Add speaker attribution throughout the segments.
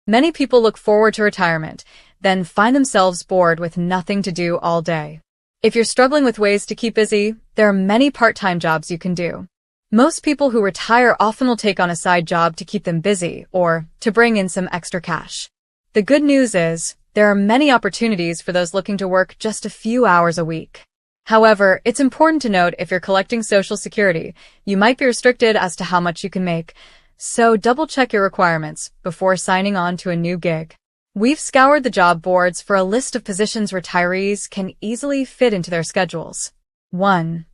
Speaker 1: Many people look forward to retirement, then find themselves bored with nothing to do all day. If you're struggling with ways to keep busy, there are many part-time jobs you can do. Most people who retire often will take on a side job to keep them busy or to bring in some extra cash. The good news is, there are many opportunities for those looking to work just a few hours a week. However, it's important to note if you're collecting Social Security, you might be restricted as to how much you can make. So double-check your requirements before signing on to a new gig. We've scoured the job boards for a list of positions retirees can easily fit into their schedules. 1.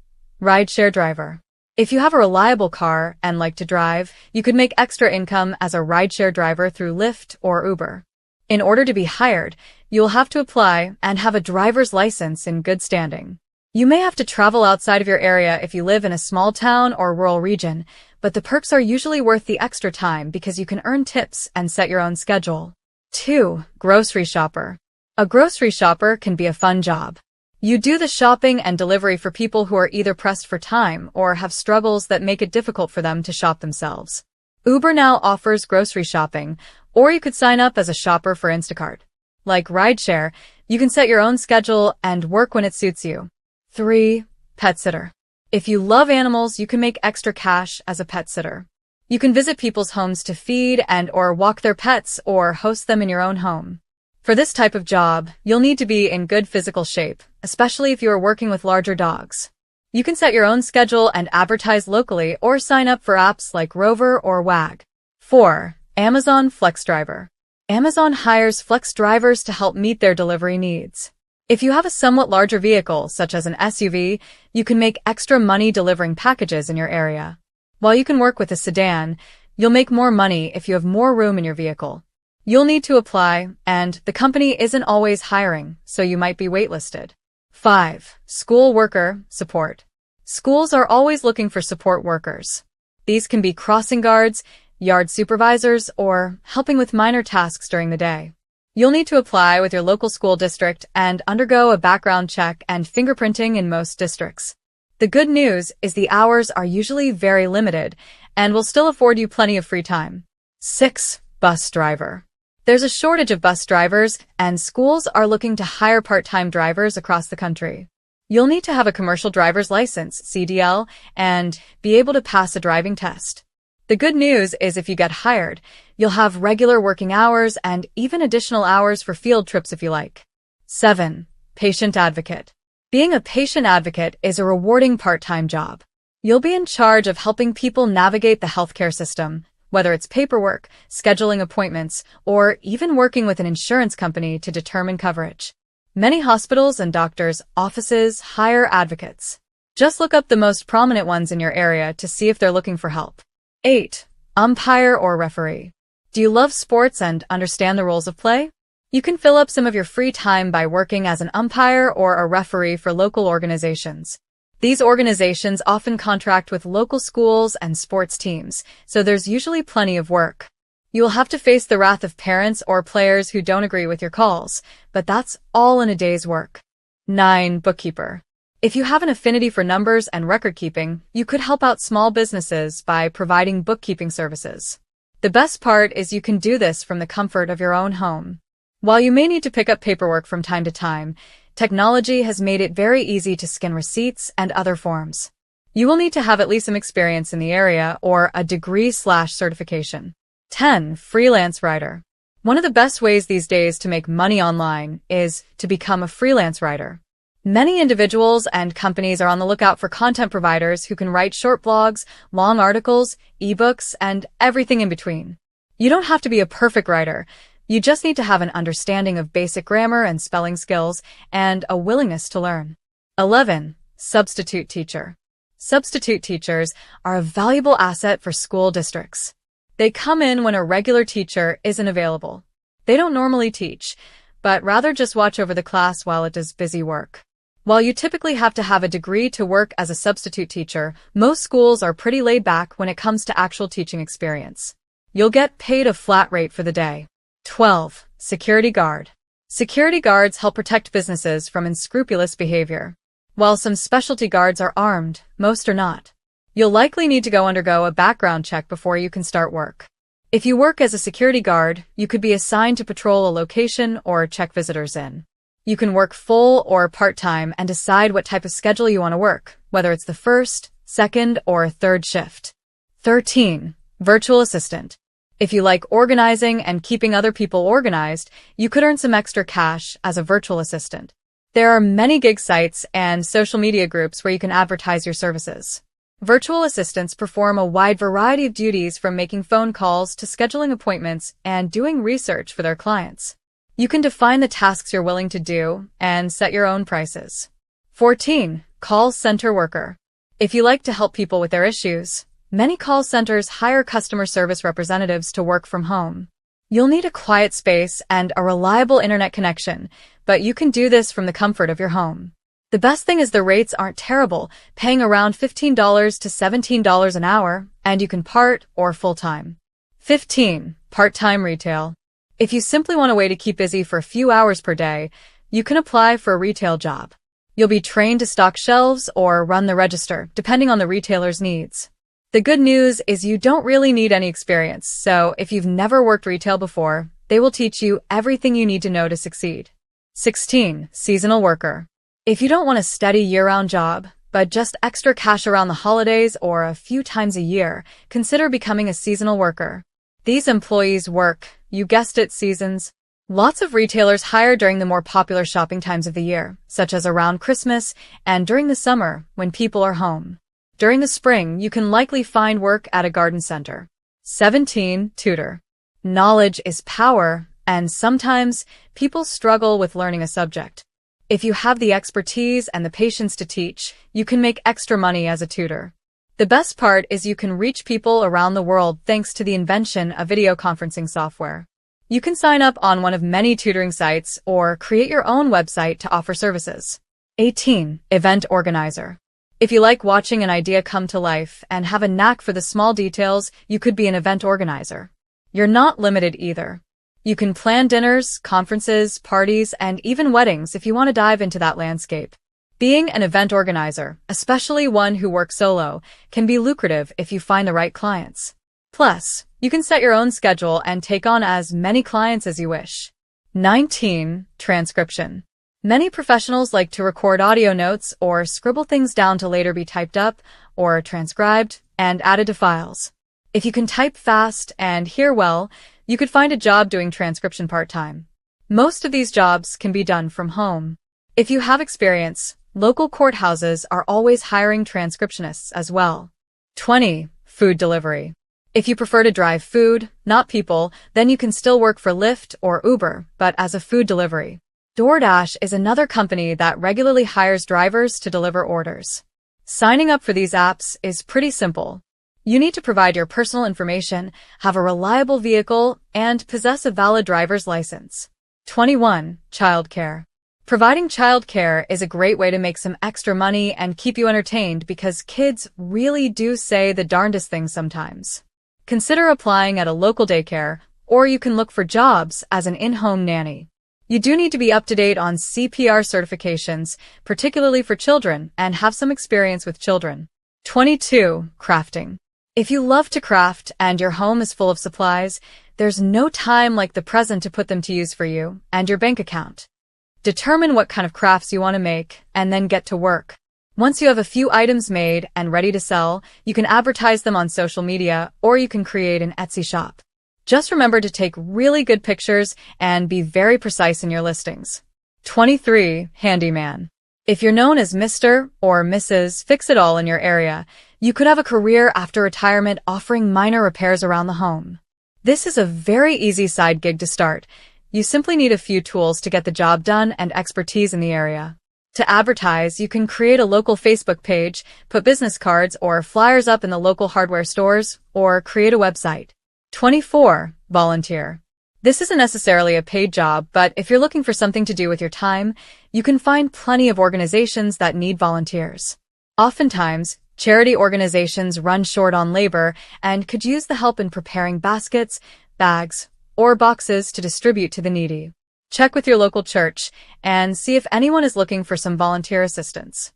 Speaker 1: Rideshare driver. If you have a reliable car and like to drive, you could make extra income as a rideshare driver through Lyft or Uber. In order to be hired, you'll have to apply and have a driver's license in good standing. You may have to travel outside of your area if you live in a small town or rural region, but the perks are usually worth the extra time because you can earn tips and set your own schedule. 2. Grocery shopper. A grocery shopper can be a fun job. You do the shopping and delivery for people who are either pressed for time or have struggles that make it difficult for them to shop themselves. Uber now offers grocery shopping, or you could sign up as a shopper for Instacart. Like rideshare, you can set your own schedule and work when it suits you. 3. Pet sitter. If you love animals, you can make extra cash as a pet sitter. You can visit people's homes to feed and/or walk their pets or host them in your own home. For this type of job, you'll need to be in good physical shape, especially if you are working with larger dogs. You can set your own schedule and advertise locally or sign up for apps like Rover or Wag. 4. Amazon Flex Driver. Amazon hires flex drivers to help meet their delivery needs. If you have a somewhat larger vehicle, such as an SUV, you can make extra money delivering packages in your area. While you can work with a sedan, you'll make more money if you have more room in your vehicle. You'll need to apply, and the company isn't always hiring, so you might be waitlisted. 5. School worker support. Schools are always looking for support workers. These can be crossing guards, yard supervisors, or helping with minor tasks during the day. You'll need to apply with your local school district and undergo a background check and fingerprinting in most districts. The good news is the hours are usually very limited and will still afford you plenty of free time. 6. Bus driver. There's a shortage of bus drivers, and schools are looking to hire part-time drivers across the country. You'll need to have a commercial driver's license, CDL, and be able to pass a driving test. The good news is if you get hired, you'll have regular working hours and even additional hours for field trips if you like. 7. Patient advocate. Being a patient advocate is a rewarding part-time job. You'll be in charge of helping people navigate the healthcare system, whether it's paperwork, scheduling appointments, or even working with an insurance company to determine coverage. Many hospitals and doctors' offices hire advocates. Just look up the most prominent ones in your area to see if they're looking for help. 8. Umpire or referee. Do you love sports and understand the rules of play? You can fill up some of your free time by working as an umpire or a referee for local organizations. These organizations often contract with local schools and sports teams, so there's usually plenty of work. You will have to face the wrath of parents or players who don't agree with your calls, but that's all in a day's work. 9. Bookkeeper. If you have an affinity for numbers and record keeping, you could help out small businesses by providing bookkeeping services. The best part is you can do this from the comfort of your own home. While you may need to pick up paperwork from time to time, technology has made it very easy to scan receipts and other forms. You will need to have at least some experience in the area or a degree/certification. 10. Freelance writer. One of the best ways these days to make money online is to become a freelance writer. Many individuals and companies are on the lookout for content providers who can write short blogs, long articles, ebooks, and everything in between. You don't have to be a perfect writer. You just need to have an understanding of basic grammar and spelling skills and a willingness to learn. 11. Substitute teacher. Substitute teachers are a valuable asset for school districts. They come in when a regular teacher isn't available. They don't normally teach, but rather just watch over the class while it does busy work. While you typically have to have a degree to work as a substitute teacher, most schools are pretty laid back when it comes to actual teaching experience. You'll get paid a flat rate for the day. 12. Security guard. Security guards help protect businesses from unscrupulous behavior. While some specialty guards are armed, most are not. You'll likely need to undergo a background check before you can start work. If you work as a security guard, you could be assigned to patrol a location or check visitors in. You can work full or part-time and decide what type of schedule you want to work, whether it's the first, second, or third shift. 13. Virtual assistant. If you like organizing and keeping other people organized, you could earn some extra cash as a virtual assistant. There are many gig sites and social media groups where you can advertise your services. Virtual assistants perform a wide variety of duties from making phone calls to scheduling appointments and doing research for their clients. You can define the tasks you're willing to do and set your own prices. 14. Call center worker. If you like to help people with their issues, many call centers hire customer service representatives to work from home. You'll need a quiet space and a reliable internet connection, but you can do this from the comfort of your home. The best thing is the rates aren't terrible, paying around $15 to $17 an hour, and you can part or full-time. 15. Part-time retail. If you simply want a way to keep busy for a few hours per day, you can apply for a retail job. You'll be trained to stock shelves or run the register, depending on the retailer's needs. The good news is you don't really need any experience, so if you've never worked retail before, they will teach you everything you need to know to succeed. 16. Seasonal worker. If you don't want a steady year-round job, but just extra cash around the holidays or a few times a year, consider becoming a seasonal worker. These employees work, you guessed it, seasons. Lots of retailers hire during the more popular shopping times of the year, such as around Christmas and during the summer when people are home. During the spring, you can likely find work at a garden center. 17. Tutor. Knowledge is power, and sometimes people struggle with learning a subject. If you have the expertise and the patience to teach, you can make extra money as a tutor. The best part is you can reach people around the world thanks to the invention of video conferencing software. You can sign up on one of many tutoring sites or create your own website to offer services. 18. Event organizer. If you like watching an idea come to life and have a knack for the small details, you could be an event organizer. You're not limited either. You can plan dinners, conferences, parties, and even weddings if you want to dive into that landscape. Being an event organizer, especially one who works solo, can be lucrative if you find the right clients. Plus, you can set your own schedule and take on as many clients as you wish. 19. Transcription. Many professionals like to record audio notes or scribble things down to later be typed up or transcribed and added to files. If you can type fast and hear well, you could find a job doing transcription part-time. Most of these jobs can be done from home. If you have experience, local courthouses are always hiring transcriptionists as well. 20. Food delivery. If you prefer to drive food, not people, then you can still work for Lyft or Uber, but as a food delivery. DoorDash is another company that regularly hires drivers to deliver orders. Signing up for these apps is pretty simple. You need to provide your personal information, have a reliable vehicle, and possess a valid driver's license. 21. Childcare. Providing childcare is a great way to make some extra money and keep you entertained because kids really do say the darndest things sometimes. Consider applying at a local daycare, or you can look for jobs as an in-home nanny. You do need to be up to date on CPR certifications, particularly for children, and have some experience with children. 22. Crafting. If you love to craft and your home is full of supplies, there's no time like the present to put them to use for you and your bank account. Determine what kind of crafts you want to make and then get to work. Once you have a few items made and ready to sell, you can advertise them on social media or you can create an Etsy shop. Just remember to take really good pictures and be very precise in your listings. 23. Handyman. If you're known as Mr. or Mrs. Fix-It-All in your area, you could have a career after retirement offering minor repairs around the home. This is a very easy side gig to start. You simply need a few tools to get the job done and expertise in the area. To advertise, you can create a local Facebook page, put business cards or flyers up in the local hardware stores, or create a website. 24. Volunteer. This isn't necessarily a paid job, but if you're looking for something to do with your time, you can find plenty of organizations that need volunteers. Oftentimes, Charity organizations run short on labor and could use the help in preparing baskets, bags, or boxes to distribute to the needy. Check with your local church and see if anyone is looking for some volunteer assistance.